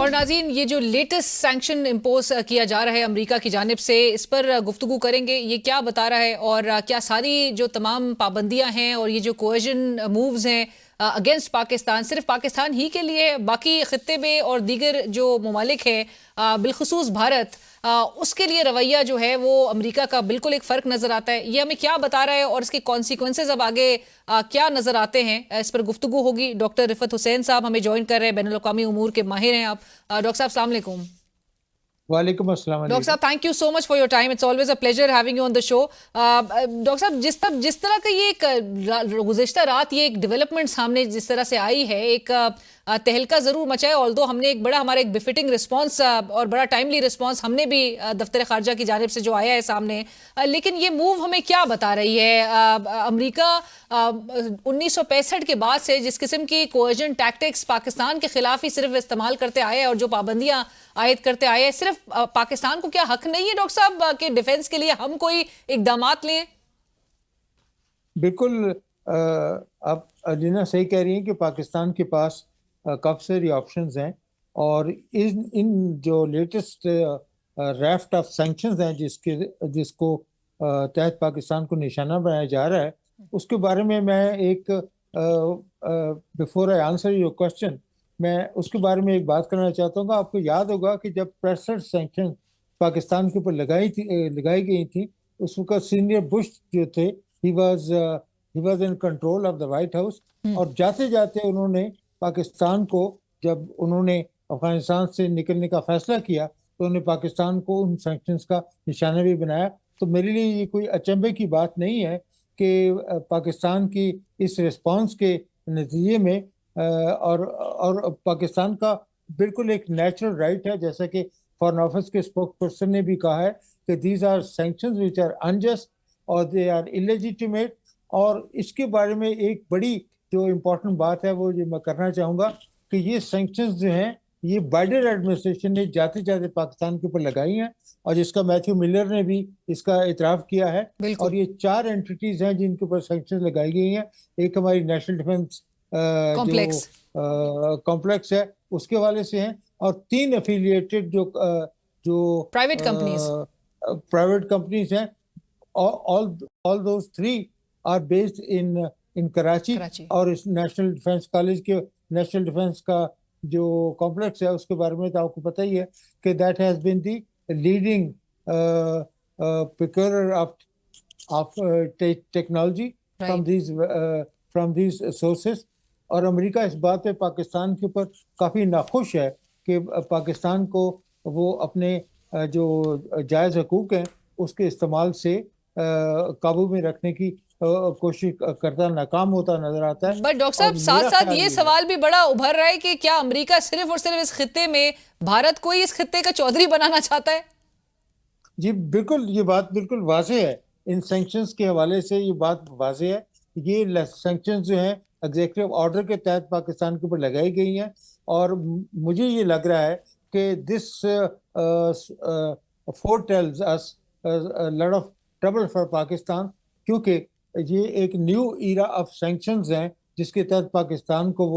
और नाज़रीन, ये जो लेटेस्ट सैंक्शन इम्पोज किया जा रहा है अमेरिका की जानिब से, इस पर गुफ्तगू करेंगे। ये क्या बता रहा है और क्या सारी जो तमाम पाबंदियां हैं और ये जो कोएजन मूव्स हैं अगेंस्ट पाकिस्तान सिर्फ पाकिस्तान ही के लिए, बाकी खित्ते में और दीगर जो ममालिक हैं बिलखुसूस भारत, उसके लिए रवैया जो है वो अमेरिका का बिल्कुल एक फ़र्क नज़र आता है। ये हमें क्या बता रहा है और इसके कॉन्सिक्वेंसेज अब आगे क्या नज़र आते हैं, इस पर गुफ्तगू होगी। डॉक्टर रिफत हुसैन साहब हमें ज्वाइन कर रहे हैं, बैनुल अक़वामी उमूर के माहिर हैं आप। डॉक्टर साहब अस्सलाम वालेकुम। वालेकुम अस्सलाम। डॉक्टर साहब, thank you so much for your time, it's always a pleasure having you on the show. Doctor साहब, जिस तरह का ये एक गुज़िश्ता रात ये एक डेवलपमेंट सामने जिस तरह से आई है, एक तहलका ज़रूर मचाए, ऑल्दो हमने एक बड़ा हमारा एक बिफिटिंग रिस्पांस और बड़ा टाइमली रिस्पांस हमने भी दफ्तर ख़ारजा की जानिब से जो आया है सामने, लेकिन ये मूव हमें क्या बता रही है? अमेरिका 1965 के बाद से जिस किस्म की कोएजन टैक्टिक्स पाकिस्तान के खिलाफ ही सिर्फ इस्तेमाल करते आए और जो पाबंदियां आयद करते आए हैं, सिर्फ पाकिस्तान को क्या हक नहीं है डॉक्टर साहब के डिफेंस के लिए हम कोई इकदामात लें? बिल्कुल। आप अलीना सही कह रही हैं कि पाकिस्तान के पास काफ़ी सारी ऑप्शंस हैं, और इन इन जो लेटेस्ट रैफ्ट ऑफ सैंक्शंस हैं जिसको तहत पाकिस्तान को निशाना बनाया जा रहा है, उसके बारे में मैं एक before I answer your question, मैं उसके बारे में एक बात करना चाहता हूँ। आपको याद होगा कि जब प्रेशर सैंक्शन पाकिस्तान के ऊपर लगाई गई थी, उस वक्त सीनियर बुश जो थे, he was in control of the white house, और जाते जाते उन्होंने पाकिस्तान को, जब उन्होंने अफगानिस्तान से निकलने का फैसला किया, तो उन्होंने पाकिस्तान को उन सैंक्शंस का निशाना भी बनाया। तो मेरे लिए ये कोई अचंभे की बात नहीं है कि पाकिस्तान की इस रिस्पांस के नतीजे में और पाकिस्तान का बिल्कुल एक नेचुरल राइट है, जैसा कि फॉरेन ऑफिस के स्पोक पर्सन ने भी कहा है कि these are sanctions which are unjust और दे आर इलेजिटिमेट। और इसके बारे में एक बड़ी जो इम्पोर्टेंट बात है वो जो मैं करना चाहूँगा कि ये सैंक्शंस जो हैं, ये बाइडेन एडमिनिस्ट्रेशन ने जाते जाते पाकिस्तान के ऊपर लगाई हैं, और जिसका मैथ्यू मिलर ने भी इसका इतराफ़ किया है। और ये 4 एंटिटीज़ हैं जिनके ऊपर सैंक्शंस लगाई गई हैं। एक हमारी नेशनल डिफेंस कॉम्प्लेक्स कॉम्प्लेक्स है, उसके वाले से हैं, और 3 एफिलिएटेड जो प्राइवेट कंपनीज हैं। all those 3 are based in Karachi. और इस नेशनल डिफेंस कॉलेज के नेशनल डिफेंस का जो कॉम्प्लेक्स है, उसके बारे में तो आपको पता ही है कि that has been the leading procurer of technology from these sources. और अमेरिका इस बात पे पाकिस्तान के ऊपर काफ़ी नाखुश है कि पाकिस्तान को वो अपने जो जायज़ हकूक़ हैं उसके इस्तेमाल से काबू में रखने की कोशिश करता नाकाम होता नजर आता है। बट डॉक्टर साहब, साथ साथ ये सवाल भी बड़ा उभर रहा है कि क्या अमेरिका सिर्फ और सिर्फ इस खित्ते में भारत को ही इस खित्ते का चौधरी बनाना चाहता है? जी बिल्कुल, ये बात बिल्कुल वाज़ेह है। इन सैंक्शंस के हवाले से ये बात वाज़ेह है। ये सैंक्शंस जो हैं एग्जीक्यूटिव ऑर्डर के तहत पाकिस्तान के ऊपर लगाई गई हैं, और मुझे ये लग रहा है कि this foretells us a lot of trouble for Pakistan, क्योंकि ये एक न्यू ईरा ऑफ सैंक्शंस हैं जिसके तहत पाकिस्तान को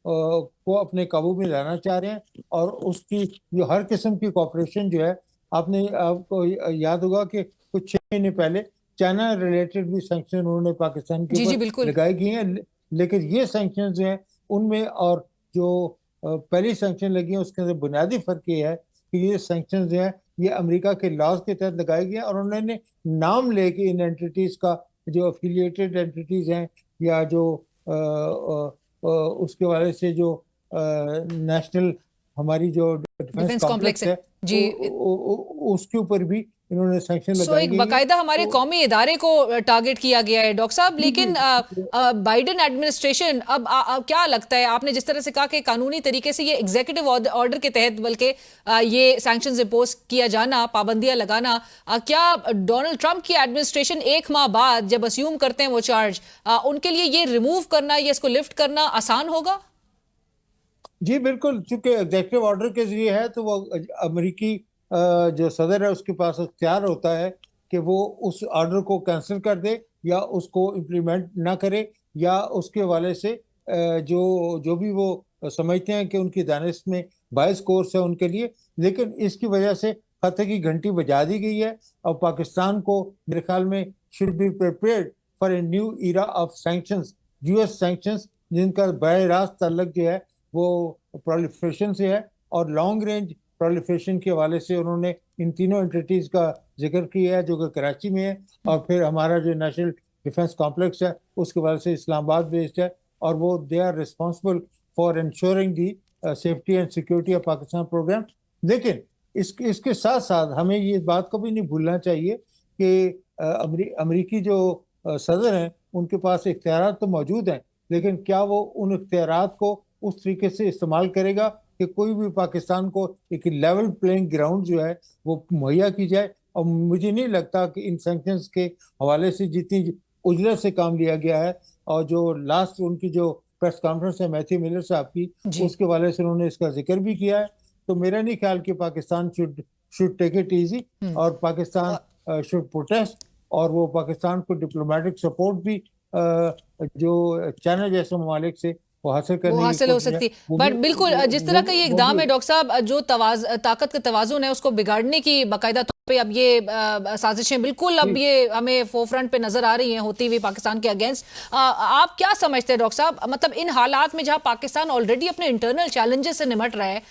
को अपने काबू में लाना चाह रहे हैं। और उसकी जो हर किस्म की कॉपरेशन जो है, आपको याद होगा कि कुछ 6 महीने पहले चाइना रिलेटेड भी सैंक्शन उन्होंने पाकिस्तान के ऊपर लगाई गई हैं। लेकिन ये सैंक्शन जो हैं उनमें और जो पहली सैंक्शन लगी है उसके अंदर बुनियादी फर्क ये है कि ये सैंक्शन जो है ये अमेरिका के लॉज के तहत लगाई गई हैं, और उन्होंने नाम लेके इन एंटिटीज़ का, जो एफिलिएटेड एंटिटीज़ हैं या जो उसके वाले से जो नेशनल हमारी जो डिफेंस कॉम्प्लेक्स है जी, उसके ऊपर भी इन्होंने सैंक्शन लगाई एक बाकायदा हमारे कौमी इदारे को टारगेट किया गया है डॉक्टर साहब। लेकिन बाइडेन एडमिनिस्ट्रेशन अब क्या लगता है, आपने जिस तरह से कहा कि कानूनी तरीके से ये एग्जीक्यूटिव ऑर्डर के तहत बल्कि ये सैंक्शंस इम्पोज किया जाना, पाबंदियां लगाना, क्या डोनाल्ड ट्रंप की एडमिनिस्ट्रेशन 1 माह बाद जब अस्यूम करते हैं वो चार्ज, उनके लिए ये रिमूव करना या इसको लिफ्ट करना आसान होगा? जी बिल्कुल, चूंकि एग्जीक्यूटिव ऑर्डर के जरिए है तो वो अमेरिकी जो सदर है उसके पास इख्तियार होता है कि वो उस ऑर्डर को कैंसिल कर दे या उसको इम्प्लीमेंट ना करे, या उसके हवाले से जो भी वो समझते हैं कि उनकी दानिश में बायस कोर्स है उनके लिए, लेकिन इसकी वजह से खतरे की घंटी बजा दी गई है। और पाकिस्तान को मेरे ख्याल में should be prepared for a new era of sanctions, US sanctions, जिनका बरह रास्त ताल्लुक जो है वो प्रोलिफरेशन से है और लॉन्ग रेंज प्रोलिफरेशन के हवाले से उन्होंने इन तीनों एंटिटीज का जिक्र किया है जो कि कराची में है, और फिर हमारा जो नेशनल डिफेंस कॉम्प्लेक्स है उसके हवाले से इस्लामाबाद बेस्ड है, और वो they are responsible for ensuring the safety and security of Pakistan program. लेकिन इसके साथ साथ हमें ये बात को भी नहीं भूलना चाहिए कि अमरीकी जो सदर हैं उनके पास इख्तियार तो मौजूद हैं, लेकिन क्या वो उन इख्तियार को उस तरीके से इस्तेमाल करेगा कि कोई भी पाकिस्तान को एक लेवल प्लेइंग ग्राउंड जो है वो मुहैया की जाए। और मुझे नहीं लगता कि इन सैंक्शंस के हवाले से जितनी उजलत से काम लिया गया है, और जो लास्ट उनकी जो प्रेस कॉन्फ्रेंस है मैथ्यू मिलर साहब की, जी। उसके हवाले से उन्होंने इसका जिक्र भी किया है। तो मेरा नहीं ख्याल कि Pakistan should take it easy, और पाकिस्तान शुड प्रोटेस्ट, और वो पाकिस्तान को डिप्लोमेटिक सपोर्ट भी जो चाइना जैसे ममालिक से वो हासिल वो करने की हासिल हो कोशिश है, सकती है, वो बट भी बिल्कुल जिस तरह का ये वो इकदाम भी है डॉक्टर साहब, जो ताकत का तवाजुन है उसको बिगाड़ने की बाकायदा तौर पे अब ये साजिशें बिल्कुल अब जी। ये हमें फोरफ्रंट पे नजर आ रही हैं होती हुई पाकिस्तान के अगेंस्ट। आप क्या समझते हैं डॉक्टर साहब, मतलब इन हालात में जहां पाकिस्तान ऑलरेडी अपने इंटरनल चैलेंजेस से निमट रहा है,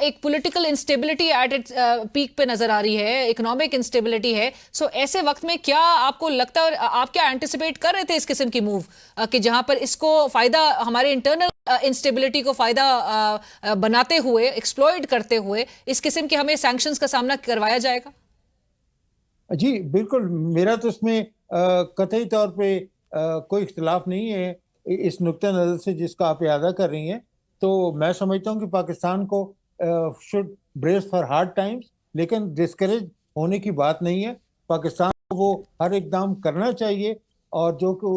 एक political instability at its peak पे नजर आ रही है, इकोनॉमिक इंस्टेबिलिटी है, सो ऐसे वक्त में क्या आपको लगता है, आप क्या एंटिसिपेट कर रहे थे इस किस्म की मूव कि जहां पर इसको फायदा हमारे इंटरनल इंस्टेबिलिटी को फायदा बनाते हुए, एक्सप्लॉइट करते हुए इस किस्म के हमें सैंक्शंस का सामना करवाया जाएगा? जी बिल्कुल, मेरा तो इसमें कतई तौर पे कोई इख्तिलाफ नहीं है इस नुक्ता नज़र से जिसका आप इयादा कर रही हैं। तो मैं समझता हूँ कि पाकिस्तान को should brace for hard times, लेकिन डिस्करेज होने की बात नहीं है। पाकिस्तान को वो हर इकदाम करना चाहिए, और जो कि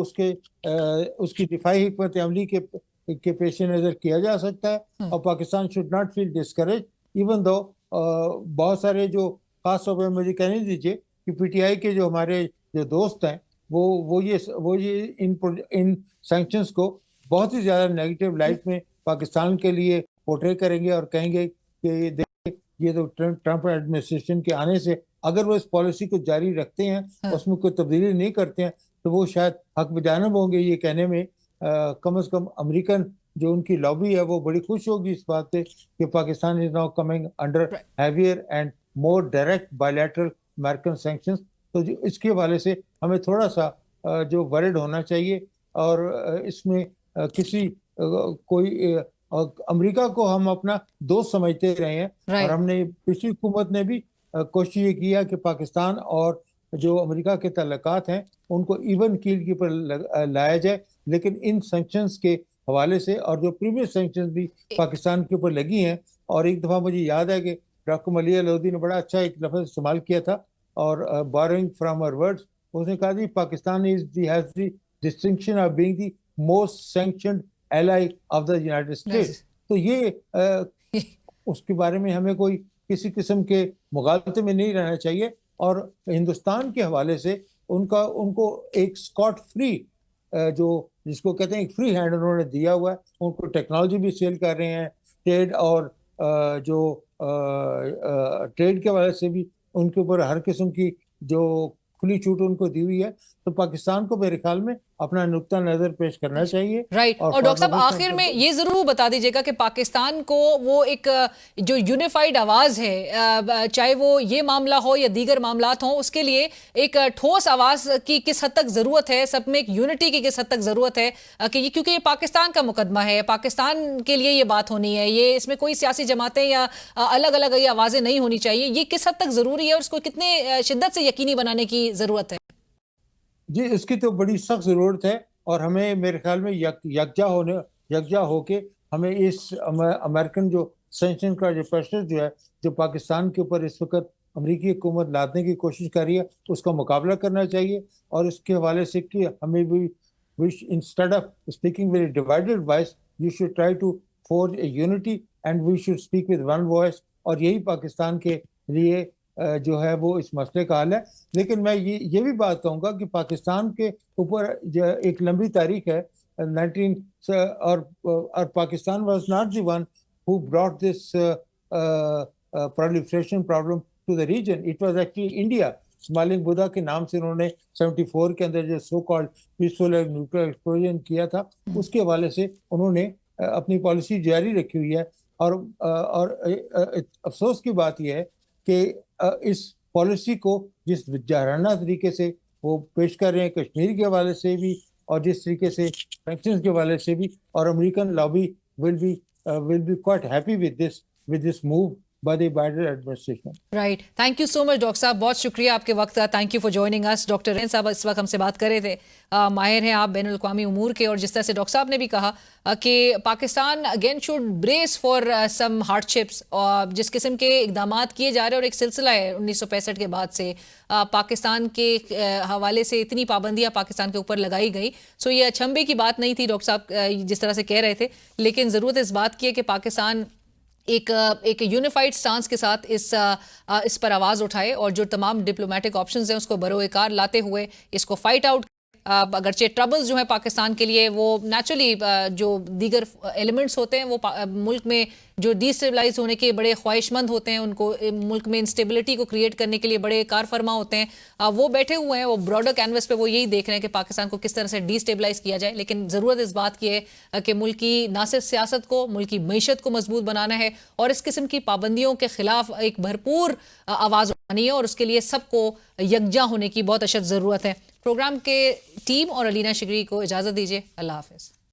उसकी दिफाई हिकमत अमली के पेश नज़र किया जा सकता है। और Pakistan should not feel discourage, even though बहुत सारे जो खास तौर पर मुझे कहने दीजिए कि पीटीआई के जो हमारे जो दोस्त हैं वो ये इन सैंक्शंस को बहुत ही ज़्यादा नेगेटिव लाइट में पाकिस्तान के लिए पोर्ट्रे करेंगे, और कहेंगे कि देखिए ये तो ट्रंप एडमिनिस्ट्रेशन के आने से अगर वो इस पॉलिसी को जारी रखते हैं, उसमें कोई तब्दीली नहीं करते हैं, तो वो शायद हक बजानब होंगे ये कहने में। कम से कम अमेरिकन जो उनकी लॉबी है वो बड़ी खुश होगी इस बात से कि Pakistan is now coming under heavier and more direct bilateral American sanctions. तो जो इसके हवाले से हमें थोड़ा सा जो वरिड होना चाहिए, और इसमें किसी कोई अमेरिका को हम अपना दोस्त समझते रहे हैं, और हमने पिछली हुकूमत ने भी कोशिश ये किया कि पाकिस्तान और जो अमेरिका के ताल्लुकात हैं उनको इवन कील के ऊपर लाया जाए। लेकिन इन सैंक्शंस के हवाले से, और जो प्रीवियस सैंक्शंस भी पाकिस्तान के ऊपर लगी हैं, और एक दफ़ा मुझे याद है कि डॉक्टर मलिया लोधी ने बड़ा अच्छा एक लफ्ज़ इस्तेमाल किया था, और बोरोइंग फ्रॉम आवर वर्ड्स, उसने कहा कि Pakistan has the distinction of being the most sanctioned ally of the United states. तो ये उसके बारे में हमें कोई किसी किस्म के मुगालते में नहीं रहना चाहिए, और हिंदुस्तान के हवाले से उनको एक स्कॉट फ्री जो जिसको कहते हैं एक फ्री हैंड उन्होंने दिया हुआ है। उनको टेक्नोलॉजी भी सेल कर रहे हैं, ट्रेड और जो ट्रेड के हवाले से भी उनके ऊपर हर किस्म की जो खुली छूट उनको दी हुई है। तो पाकिस्तान को मेरे ख्याल में अपना नुक्ता नजर पेश करना चाहिए। राइट। और डॉक्टर साहब आखिर में ये जरूर बता दीजिएगा कि पाकिस्तान को वो एक जो यूनिफाइड आवाज है, चाहे वो ये मामला हो या दीगर मामलात हो, उसके लिए एक ठोस आवाज की किस हद तक जरूरत है, सब में एक यूनिटी की किस हद तक जरूरत है, कि क्योंकि ये पाकिस्तान का मुकदमा है, पाकिस्तान के लिए ये बात होनी है, ये इसमें कोई सियासी जमातें या अलग अलग ये आवाजें नहीं होनी चाहिए, ये किस हद तक जरूरी है और उसको कितने शिद्दत से यकीनी बनाने की जरूरत है? जी, इसकी तो बड़ी सख्त जरूरत है, और हमें मेरे ख्याल में यकजा होके हमें इस अमेरिकन जो सैंक्शन का जो प्रेशर जो है जो पाकिस्तान के ऊपर इस वक्त अमेरिकी हुकूमत लादने की कोशिश कर रही है उसका मुकाबला करना चाहिए। और उसके हवाले से कि हमें भी instead of speaking with divided voice you should try to forge a unity and we should speak with one voice, और यही पाकिस्तान के लिए जो है वो इस मसले का हल है। लेकिन मैं ये भी बात कहूँगा कि पाकिस्तान के ऊपर जो एक लंबी तारीख है 19 or Pakistan was not the one who brought this proliferation problem to the region. It was actually India. मालिक बुद्धा के नाम से उन्होंने 74 के अंदर जो so called peaceful nuclear explosion किया था, उसके हवाले से उन्होंने अपनी पॉलिसी जारी रखी हुई है। और अफसोस की बात यह है कि इस पॉलिसी को जिस जाराना तरीके से वो पेश कर रहे हैं कश्मीर के हवाले से भी, और जिस तरीके से सैंक्शंस के हवाले से भी, और American lobby will be quite happy with this move by the Biden administration. Right, thank you so much doctor साहब, बहुत शुक्रिया आपके वक्त का। Thank you for joining us. Doctor rain साहब इस वक्त हमसे बात कर रहे थे। माहिर हैं आप बैनुल अक़वामी उमूर के, और जिस तरह से डॉक्टर साहब ने भी कहा कि Pakistan again should brace for some hardships, और जिस किस्म के इकदाम किए जा रहे हैं, और एक सिलसिला है 1965 के बाद से पाकिस्तान के हवाले से इतनी पाबंदियां पाकिस्तान के ऊपर लगाई गई। सो ये अचंभे की बात नहीं थी डॉक्टर साहब जिस तरह से कह रहे थे, लेकिन ज़रूरत इस बात की है कि पाकिस्तान एक यूनिफाइड स्टांस के साथ इस पर आवाज़ उठाए, और जो तमाम डिप्लोमेटिक ऑप्शंस हैं उसको बरोएकार लाते हुए इसको फाइट आउट। अगरचे ट्रबल्स जो है पाकिस्तान के लिए वो नेचुरली जो दीगर एलिमेंट्स होते हैं वो मुल्क में जो डिस्टेबलाइज होने के बड़े ख्वाहिशमंद होते हैं, उनको मुल्क में इंस्टेबिलिटी को क्रिएट करने के लिए बड़े कार फरमा होते हैं, वो बैठे हुए हैं, वो ब्रॉडर कैनवस पे वो यही देख रहे हैं कि पाकिस्तान को किस तरह से डिस्टेबलाइज किया जाए। लेकिन ज़रूरत इस बात की है कि मुल्क की ना सिर्फ सियासत को, मुल्क की मईशत को मजबूत बनाना है, और इस किस्म की पाबंदियों के खिलाफ एक भरपूर आवाज़ उठानी है, और उसके लिए सबको यकजा होने की बहुत अशद ज़रूरत है। प्रोग्राम के टीम और अलीना शिगरी को इजाज़त दीजिए। अल्लाह हाफ़िज़।